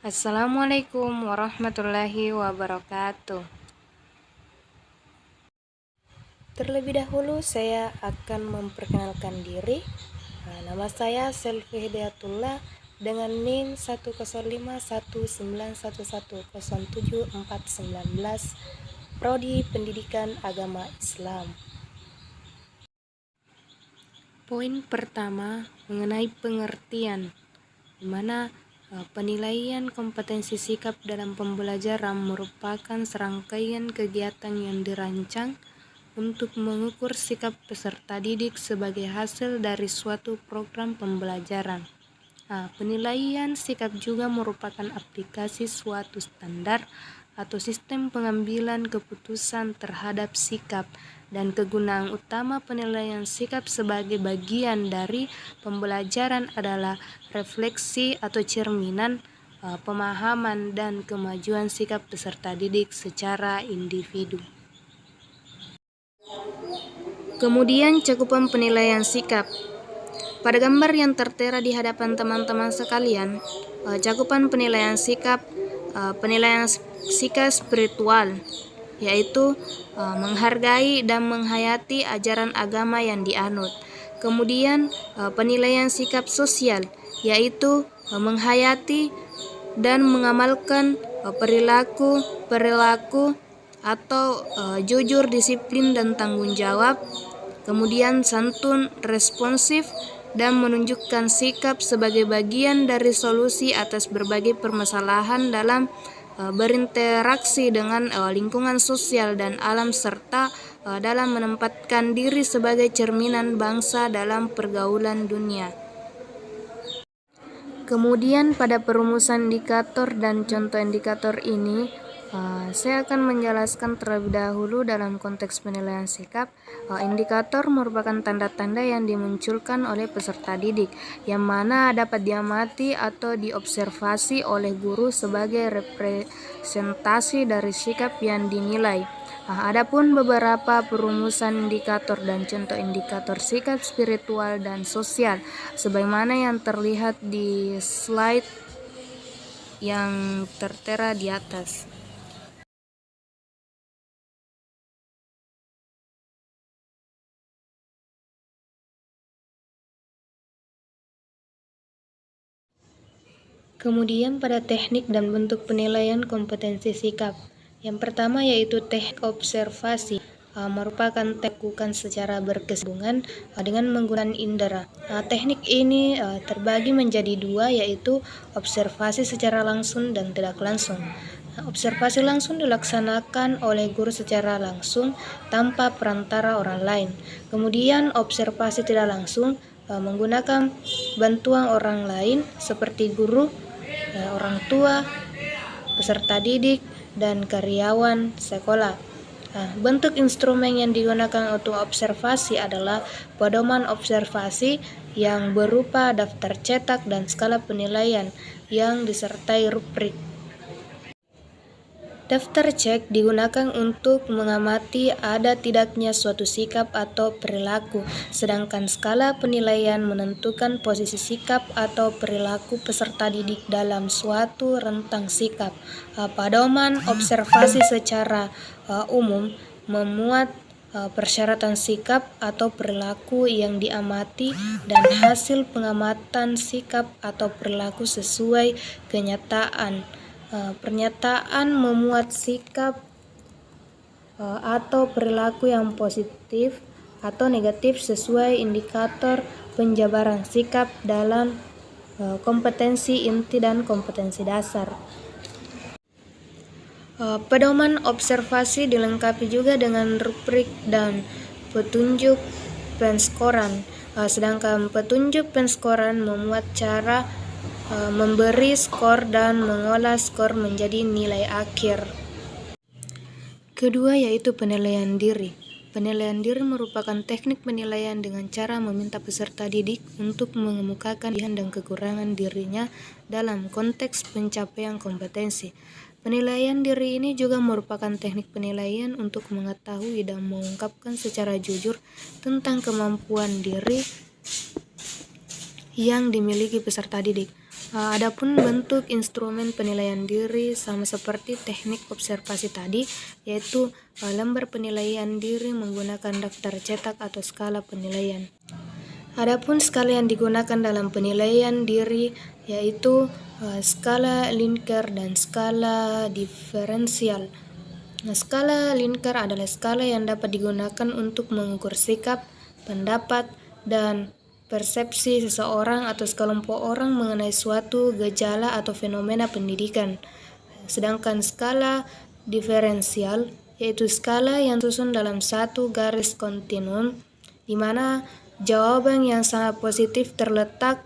Assalamualaikum warahmatullahi wabarakatuh. Terlebih dahulu saya akan memperkenalkan diri. Nama saya Selvi Hidayatullah dengan NIM 1051911074419, Prodi Pendidikan Agama Islam. Poin pertama mengenai pengertian, di mana penilaian kompetensi sikap dalam pembelajaran merupakan serangkaian kegiatan yang dirancang untuk mengukur sikap peserta didik sebagai hasil dari suatu program pembelajaran. Penilaian sikap juga merupakan aplikasi suatu standar atau sistem pengambilan keputusan terhadap sikap, dan kegunaan utama penilaian sikap sebagai bagian dari pembelajaran adalah refleksi atau cerminan pemahaman dan kemajuan sikap peserta didik secara individu. Kemudian cakupan penilaian sikap. Pada gambar yang tertera di hadapan teman-teman sekalian, cakupan penilaian sikap spiritual, yaitu menghargai dan menghayati ajaran agama yang dianut. Kemudian penilaian sikap sosial, yaitu menghayati dan mengamalkan perilaku atau jujur, disiplin, dan tanggung jawab. Kemudian santun, responsif, dan menunjukkan sikap sebagai bagian dari solusi atas berbagai permasalahan dalam berinteraksi dengan lingkungan sosial dan alam, serta dalam menempatkan diri sebagai cerminan bangsa dalam pergaulan dunia. Kemudian pada perumusan indikator dan contoh indikator ini, saya akan menjelaskan terlebih dahulu dalam konteks penilaian sikap. Indikator merupakan tanda-tanda yang dimunculkan oleh peserta didik, yang mana dapat diamati atau diobservasi oleh guru sebagai representasi dari sikap yang dinilai. Adapun beberapa perumusan indikator dan contoh indikator sikap spiritual dan sosial, sebagaimana yang terlihat di slide yang tertera di atas. Kemudian pada teknik dan bentuk penilaian kompetensi sikap. Yang pertama yaitu teknik observasi, merupakan lakukan secara berkesinambungan dengan menggunakan indera. Teknik ini terbagi menjadi dua, yaitu observasi secara langsung dan tidak langsung. Observasi langsung dilaksanakan oleh guru secara langsung tanpa perantara orang lain. Kemudian observasi tidak langsung menggunakan bantuan orang lain seperti guru, orang tua, peserta didik, dan karyawan sekolah. Bentuk instrumen yang digunakan untuk observasi adalah pedoman observasi yang berupa daftar cetak dan skala penilaian yang disertai rubrik. Daftar cek digunakan untuk mengamati ada tidaknya suatu sikap atau perilaku, sedangkan skala penilaian menentukan posisi sikap atau perilaku peserta didik dalam suatu rentang sikap. Pedoman observasi secara umum memuat persyaratan sikap atau perilaku yang diamati dan hasil pengamatan sikap atau perilaku sesuai kenyataan. Pernyataan memuat sikap atau perilaku yang positif atau negatif sesuai indikator penjabaran sikap dalam kompetensi inti dan kompetensi dasar. Pedoman observasi dilengkapi juga dengan rubrik dan petunjuk penskoran, sedangkan petunjuk penskoran memuat cara memberi skor dan mengolah skor menjadi nilai akhir. Kedua yaitu penilaian diri. Penilaian diri merupakan teknik penilaian dengan cara meminta peserta didik untuk mengemukakan kelebihan dan kekurangan dirinya dalam konteks pencapaian kompetensi. Penilaian diri ini juga merupakan teknik penilaian untuk mengetahui dan mengungkapkan secara jujur tentang kemampuan diri yang dimiliki peserta didik. Adapun bentuk instrumen penilaian diri sama seperti teknik observasi tadi, yaitu lembar penilaian diri menggunakan daftar cetak atau skala penilaian. Adapun skala yang digunakan dalam penilaian diri yaitu skala Likert dan skala diferensial. Skala Likert adalah skala yang dapat digunakan untuk mengukur sikap, pendapat, dan persepsi seseorang atau sekelompok orang mengenai suatu gejala atau fenomena pendidikan. Sedangkan skala diferensial yaitu skala yang susun dalam satu garis kontinum, di mana jawaban yang sangat positif terletak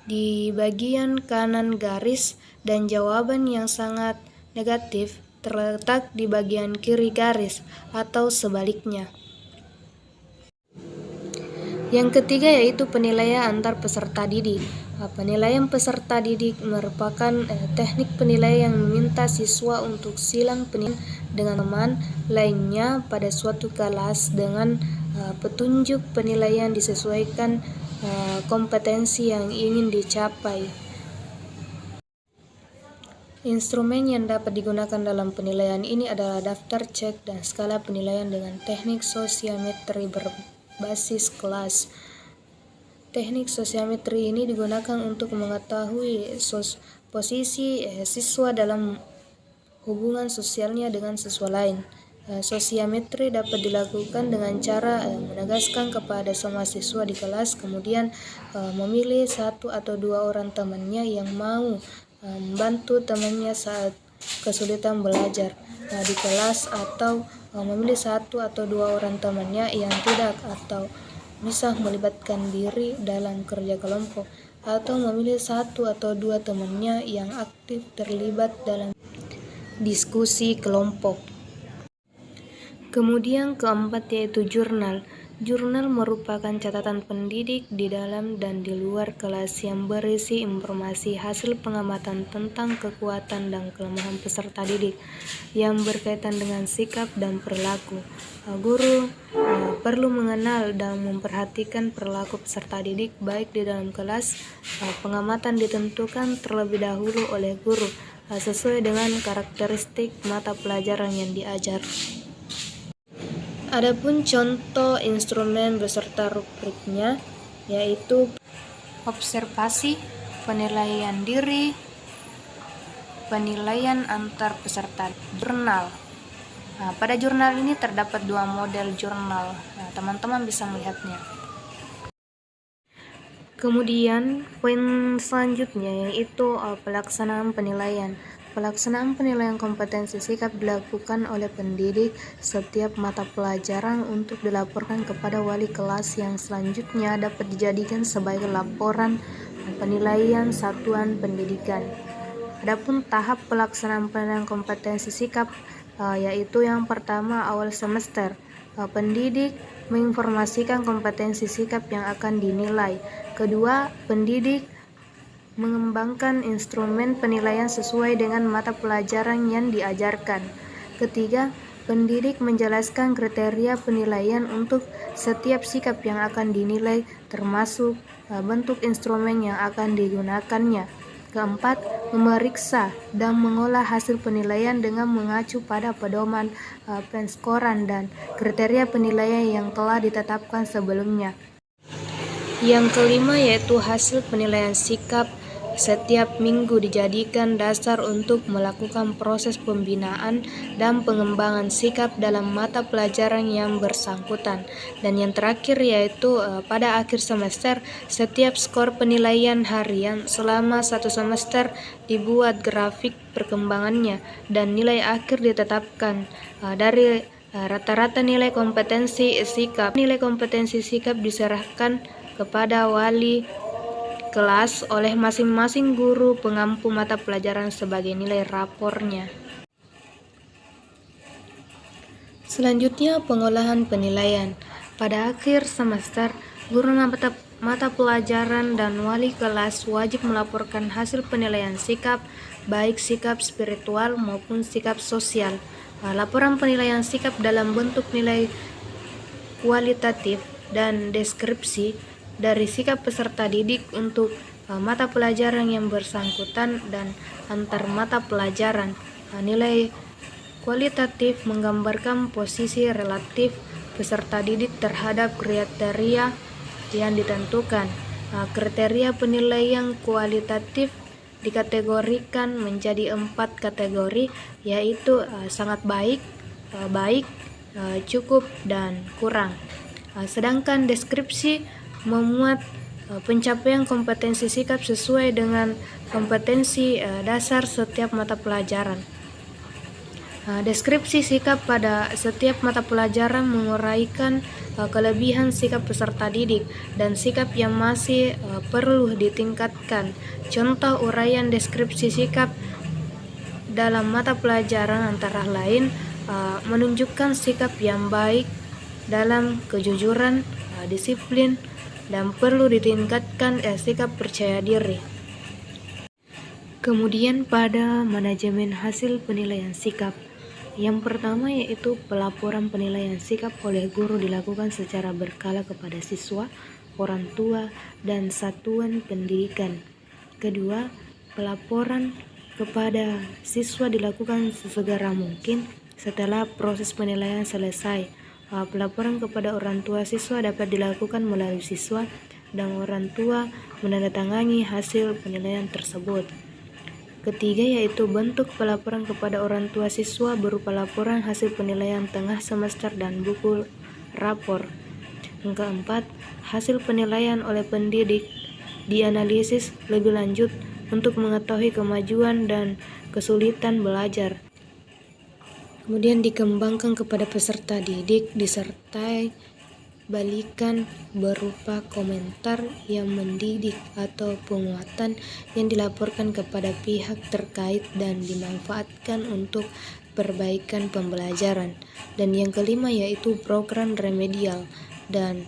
di bagian kanan garis dan jawaban yang sangat negatif terletak di bagian kiri garis atau sebaliknya. Yang ketiga yaitu penilaian antar peserta didik. Penilaian peserta didik merupakan teknik penilaian yang meminta siswa untuk silang penilaian dengan teman lainnya pada suatu kelas dengan petunjuk penilaian disesuaikan kompetensi yang ingin dicapai. Instrumen yang dapat digunakan dalam penilaian ini adalah daftar cek dan skala penilaian dengan teknik sosiometri berbasis kelas. Teknik sosiometri ini digunakan untuk mengetahui posisi siswa dalam hubungan sosialnya dengan siswa lain. Sosiometri dapat dilakukan dengan cara menegaskan kepada semua siswa di kelas, kemudian memilih satu atau dua orang temannya yang mau membantu temannya saat kesulitan belajar di kelas, atau memilih satu atau dua orang temannya yang tidak atau bisa melibatkan diri dalam kerja kelompok, atau memilih satu atau dua temannya yang aktif terlibat dalam diskusi kelompok. Kemudian keempat yaitu jurnal. Jurnal merupakan catatan pendidik di dalam dan di luar kelas yang berisi informasi hasil pengamatan tentang kekuatan dan kelemahan peserta didik yang berkaitan dengan sikap dan perilaku. Guru perlu mengenal dan memperhatikan perilaku peserta didik baik di dalam kelas. Pengamatan ditentukan terlebih dahulu oleh guru sesuai dengan karakteristik mata pelajaran yang diajar. Adapun contoh instrumen beserta rubriknya yaitu observasi, penilaian diri, penilaian antar peserta, jurnal. Pada jurnal ini terdapat dua model jurnal. Teman-teman bisa melihatnya. Kemudian poin selanjutnya yaitu pelaksanaan penilaian. Pelaksanaan penilaian kompetensi sikap dilakukan oleh pendidik setiap mata pelajaran untuk dilaporkan kepada wali kelas yang selanjutnya dapat dijadikan sebagai laporan penilaian satuan pendidikan. Adapun tahap pelaksanaan penilaian kompetensi sikap yaitu yang pertama awal semester. Pendidik menginformasikan kompetensi sikap yang akan dinilai. Kedua, pendidik mengembangkan instrumen penilaian sesuai dengan mata pelajaran yang diajarkan. Ketiga, pendidik menjelaskan kriteria penilaian untuk setiap sikap yang akan dinilai, termasuk bentuk instrumen yang akan digunakannya. Keempat, memeriksa dan mengolah hasil penilaian dengan mengacu pada pedoman penskoran dan kriteria penilaian yang telah ditetapkan sebelumnya. Yang kelima yaitu hasil penilaian sikap setiap minggu dijadikan dasar untuk melakukan proses pembinaan dan pengembangan sikap dalam mata pelajaran yang bersangkutan. Dan yang terakhir yaitu pada akhir semester setiap skor penilaian harian selama satu semester dibuat grafik perkembangannya dan nilai akhir ditetapkan dari rata-rata nilai kompetensi sikap. Nilai kompetensi sikap diserahkan kepada wali kelas oleh masing-masing guru pengampu mata pelajaran sebagai nilai rapornya. Selanjutnya pengolahan penilaian. Pada akhir semester, guru mata pelajaran dan wali kelas wajib melaporkan hasil penilaian sikap, baik sikap spiritual maupun sikap sosial. Laporan penilaian sikap dalam bentuk nilai kualitatif dan deskripsi dari sikap peserta didik untuk mata pelajaran yang bersangkutan dan antar mata pelajaran. Nilai kualitatif menggambarkan posisi relatif peserta didik terhadap kriteria yang ditentukan. Kriteria penilaian kualitatif dikategorikan menjadi 4 kategori, yaitu sangat baik, baik, cukup, dan kurang. Sedangkan deskripsi memuat pencapaian kompetensi sikap sesuai dengan kompetensi dasar setiap mata pelajaran. Deskripsi sikap pada setiap mata pelajaran menguraikan kelebihan sikap peserta didik dan sikap yang masih perlu ditingkatkan. Contoh uraian deskripsi sikap dalam mata pelajaran antara lain menunjukkan sikap yang baik dalam kejujuran, disiplin, dan perlu ditingkatkan sikap percaya diri. Kemudian pada manajemen hasil penilaian sikap, yang pertama yaitu pelaporan penilaian sikap oleh guru dilakukan secara berkala kepada siswa, orang tua, dan satuan pendidikan. Kedua, pelaporan kepada siswa dilakukan sesegera mungkin setelah proses penilaian selesai. Pelaporan kepada orang tua siswa dapat dilakukan melalui siswa dan orang tua menandatangani hasil penilaian tersebut. Ketiga yaitu bentuk pelaporan kepada orang tua siswa berupa laporan hasil penilaian tengah semester dan buku rapor. Yang keempat, hasil penilaian oleh pendidik dianalisis lebih lanjut untuk mengetahui kemajuan dan kesulitan belajar. Kemudian dikembangkan kepada peserta didik disertai balikan berupa komentar yang mendidik atau penguatan yang dilaporkan kepada pihak terkait dan dimanfaatkan untuk perbaikan pembelajaran. Dan yang kelima yaitu program remedial dan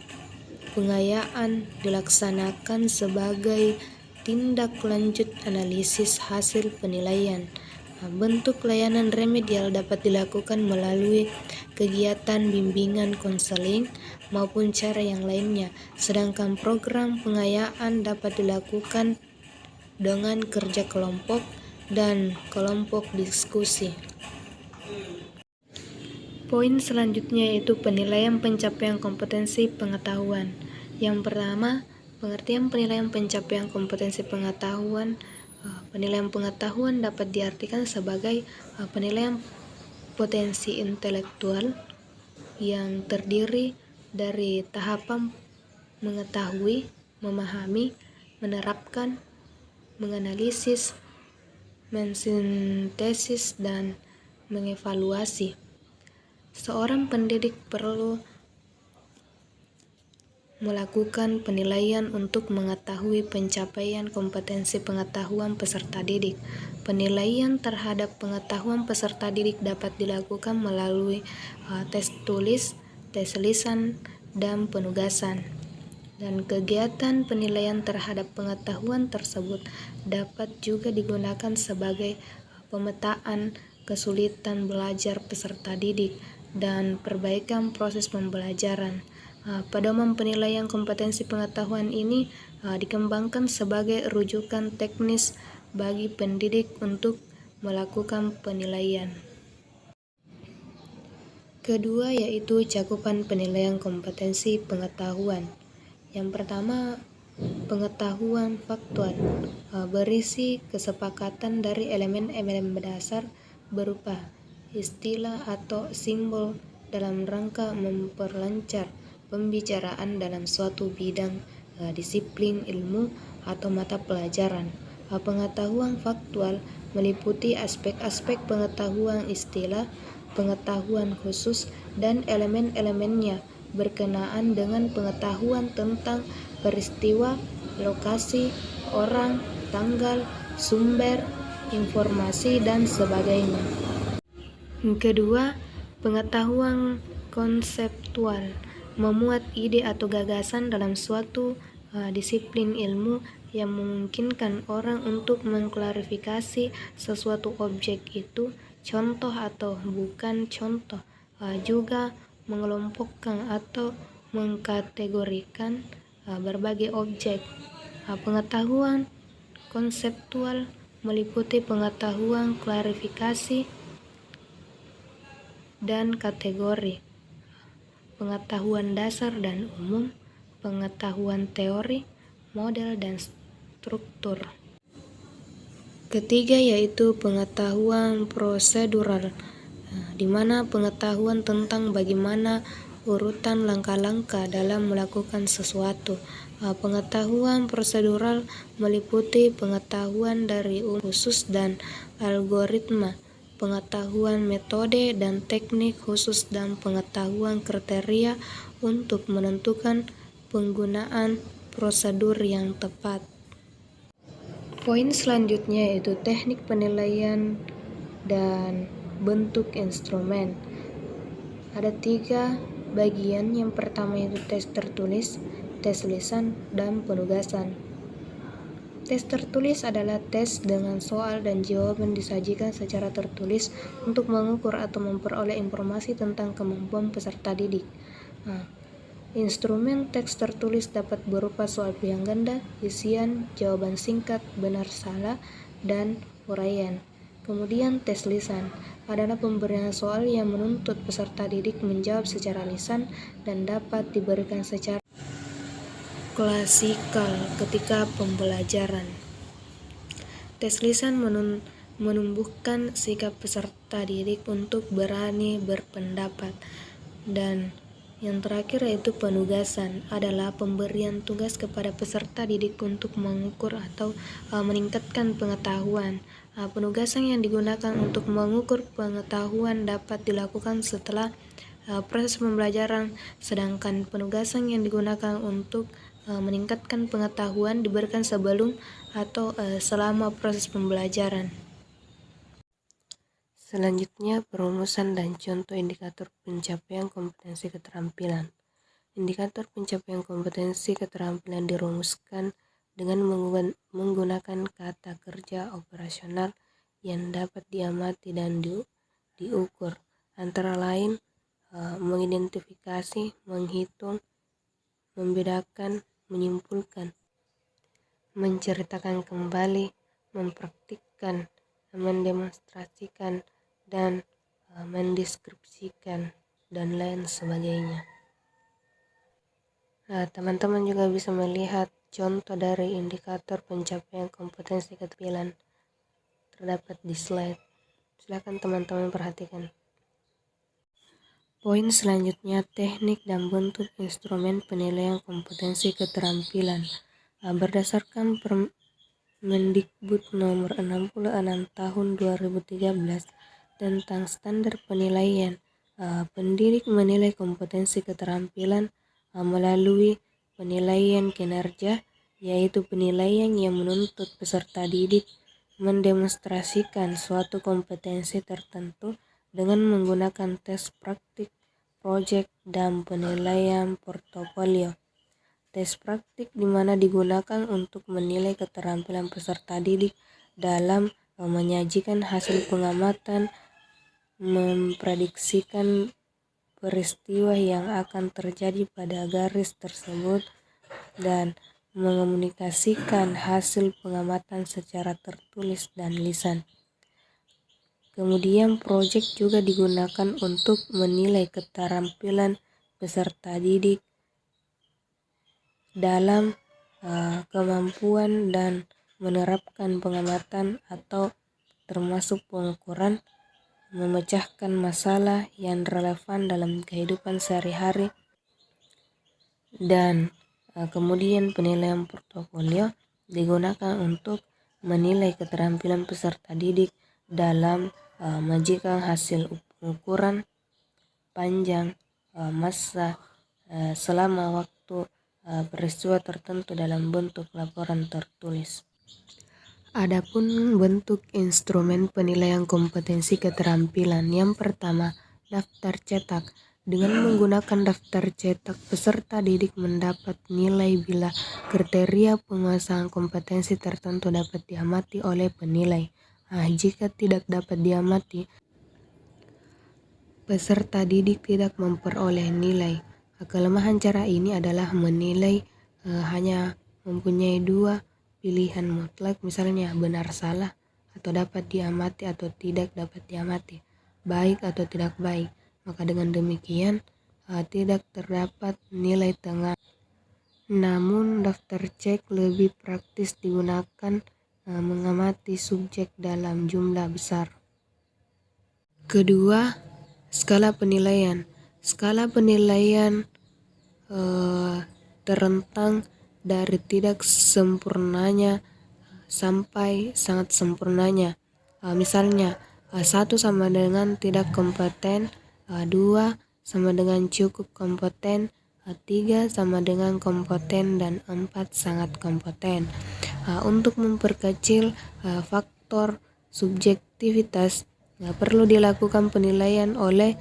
pengayaan dilaksanakan sebagai tindak lanjut analisis hasil penilaian. Bentuk layanan remedial dapat dilakukan melalui kegiatan bimbingan konseling maupun cara yang lainnya, sedangkan program pengayaan dapat dilakukan dengan kerja kelompok dan kelompok diskusi. Poin selanjutnya yaitu penilaian pencapaian kompetensi pengetahuan. Yang pertama, pengertian penilaian pencapaian kompetensi pengetahuan. Penilaian pengetahuan dapat diartikan sebagai penilaian potensi intelektual yang terdiri dari tahapan mengetahui, memahami, menerapkan, menganalisis, mensintesis, dan mengevaluasi. Seorang pendidik perlu melakukan penilaian untuk mengetahui pencapaian kompetensi pengetahuan peserta didik. Penilaian terhadap pengetahuan peserta didik dapat dilakukan melalui tes tulis, tes lisan, dan penugasan. Dan kegiatan penilaian terhadap pengetahuan tersebut dapat juga digunakan sebagai pemetaan kesulitan belajar peserta didik dan perbaikan proses pembelajaran. Pedoman penilaian kompetensi pengetahuan ini dikembangkan sebagai rujukan teknis bagi pendidik untuk melakukan penilaian. Kedua yaitu cakupan penilaian kompetensi pengetahuan. Yang pertama, pengetahuan faktual berisi kesepakatan dari elemen-elemen dasar berupa istilah atau simbol dalam rangka memperlancar pembicaraan dalam suatu bidang disiplin ilmu atau mata pelajaran. Pengetahuan faktual meliputi aspek-aspek pengetahuan istilah, pengetahuan khusus, dan elemen-elemennya berkenaan dengan pengetahuan tentang peristiwa, lokasi, orang, tanggal, sumber, informasi, dan sebagainya. Kedua, pengetahuan konseptual memuat ide atau gagasan dalam suatu disiplin ilmu yang memungkinkan orang untuk mengklarifikasi sesuatu objek itu contoh atau bukan contoh, juga mengelompokkan atau mengkategorikan berbagai objek. Pengetahuan konseptual meliputi pengetahuan klarifikasi dan kategori, pengetahuan dasar dan umum, pengetahuan teori, model, dan struktur. Ketiga yaitu pengetahuan prosedural, di mana pengetahuan tentang bagaimana urutan langkah-langkah dalam melakukan sesuatu. Pengetahuan prosedural meliputi pengetahuan dari khusus dan algoritma, pengetahuan metode dan teknik khusus, dan pengetahuan kriteria untuk menentukan penggunaan prosedur yang tepat. Poin selanjutnya yaitu teknik penilaian dan bentuk instrumen. Ada 3 bagian. Yang pertama itu tes tertulis, tes lisan, dan penugasan. Tes tertulis adalah tes dengan soal dan jawaban disajikan secara tertulis untuk mengukur atau memperoleh informasi tentang kemampuan peserta didik. Instrumen teks tertulis dapat berupa soal pilihan ganda, isian, jawaban singkat, benar salah, dan uraian. Kemudian tes lisan adalah pemberian soal yang menuntut peserta didik menjawab secara lisan dan dapat diberikan secara klasikal ketika pembelajaran. Tes lisan menumbuhkan sikap peserta didik untuk berani berpendapat. Dan yang terakhir yaitu penugasan adalah pemberian tugas kepada peserta didik untuk mengukur atau meningkatkan pengetahuan. Penugasan yang digunakan untuk mengukur pengetahuan dapat dilakukan setelah proses pembelajaran, sedangkan penugasan yang digunakan untuk meningkatkan pengetahuan diberikan sebelum atau selama proses pembelajaran. Selanjutnya, perumusan dan contoh indikator pencapaian kompetensi keterampilan. Indikator pencapaian kompetensi keterampilan dirumuskan dengan menggunakan kata kerja operasional yang dapat diamati dan diukur, antara lain mengidentifikasi, menghitung, membedakan, menyimpulkan, menceritakan kembali, mempraktikkan, mendemonstrasikan, dan mendeskripsikan, dan lain sebagainya. Teman-teman juga bisa melihat contoh dari indikator pencapaian kompetensi keterampilan terdapat di slide. Silakan teman-teman perhatikan. Poin selanjutnya, teknik dan bentuk instrumen penilaian kompetensi keterampilan. Berdasarkan Permendikbud nomor 66 tahun 2013 tentang standar penilaian, pendidik menilai kompetensi keterampilan melalui penilaian kinerja, yaitu penilaian yang menuntut peserta didik mendemonstrasikan suatu kompetensi tertentu dengan menggunakan tes praktik, proyek, dan penilaian portofolio. Tes praktik di mana digunakan untuk menilai keterampilan peserta didik dalam menyajikan hasil pengamatan, memprediksikan peristiwa yang akan terjadi pada garis tersebut, dan mengomunikasikan hasil pengamatan secara tertulis dan lisan. Kemudian proyek juga digunakan untuk menilai keterampilan peserta didik dalam kemampuan dan menerapkan pengamatan atau termasuk pengukuran, memecahkan masalah yang relevan dalam kehidupan sehari-hari, dan kemudian penilaian portofolio digunakan untuk menilai keterampilan peserta didik dalam menyajikan hasil ukuran panjang masa selama waktu peristiwa tertentu dalam bentuk laporan tertulis. Adapun bentuk instrumen penilaian kompetensi keterampilan, yang pertama, daftar cetak. Dengan menggunakan daftar cetak, peserta didik mendapat nilai bila kriteria penguasaan kompetensi tertentu dapat diamati oleh penilai. Jika tidak dapat diamati, peserta didik tidak memperoleh nilai. Kelemahan cara ini adalah menilai hanya mempunyai dua pilihan mutlak, misalnya benar salah, atau dapat diamati atau tidak dapat diamati, baik atau tidak baik. Maka dengan demikian tidak terdapat nilai tengah. Namun daftar cek lebih praktis digunakan mengamati subjek dalam jumlah besar. Kedua, skala penilaian. Skala penilaian terentang dari tidak sempurnanya sampai sangat sempurnanya. Misalnya 1 sama dengan tidak kompeten, 2 sama dengan cukup kompeten, 3 sama dengan kompeten, dan 4 sangat kompeten. Untuk memperkecil faktor subjektivitas, perlu dilakukan penilaian oleh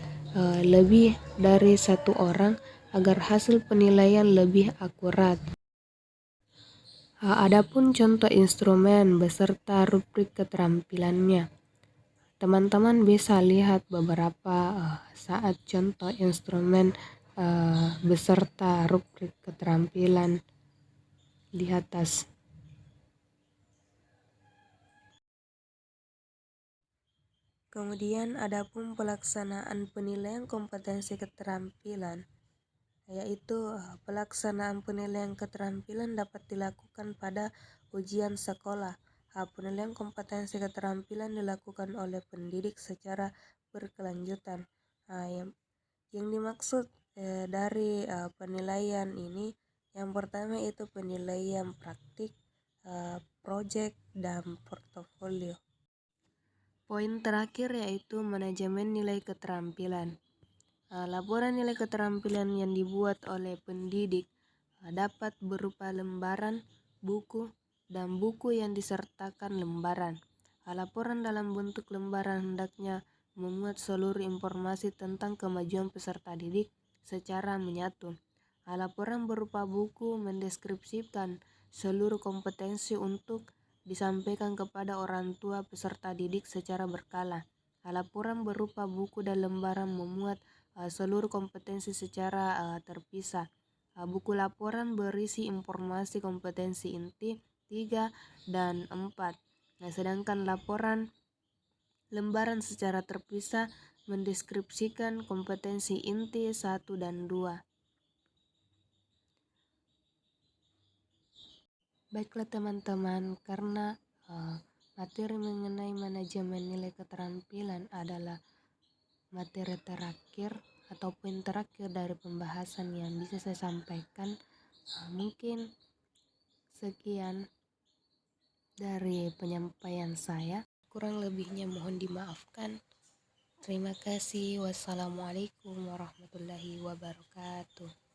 lebih dari satu orang agar hasil penilaian lebih akurat. Adapun contoh instrumen beserta rubrik keterampilannya, teman-teman bisa lihat beberapa saat contoh instrumen beserta rubrik keterampilan di atas. Kemudian adapun pelaksanaan penilaian kompetensi keterampilan, yaitu pelaksanaan penilaian keterampilan dapat dilakukan pada ujian sekolah. Penilaian kompetensi keterampilan dilakukan oleh pendidik secara berkelanjutan. Yang dimaksud dari penilaian ini, yang pertama itu penilaian praktik, proyek, dan portofolio. Poin terakhir yaitu manajemen nilai keterampilan. Laporan nilai keterampilan yang dibuat oleh pendidik dapat berupa lembaran, buku, dan buku yang disertakan lembaran. Laporan dalam bentuk lembaran hendaknya memuat seluruh informasi tentang kemajuan peserta didik secara menyatu. Laporan berupa buku mendeskripsikan seluruh kompetensi untuk disampaikan kepada orang tua peserta didik secara berkala. Laporan berupa buku dan lembaran memuat seluruh kompetensi secara terpisah. Buku laporan berisi informasi kompetensi inti 3 dan 4. Sedangkan laporan lembaran secara terpisah mendeskripsikan kompetensi inti 1 dan 2. Baiklah teman-teman, karena materi mengenai manajemen nilai keterampilan adalah materi terakhir atau poin terakhir dari pembahasan yang bisa saya sampaikan, mungkin sekian dari penyampaian saya. Kurang lebihnya mohon dimaafkan. Terima kasih. Wassalamualaikum warahmatullahi wabarakatuh.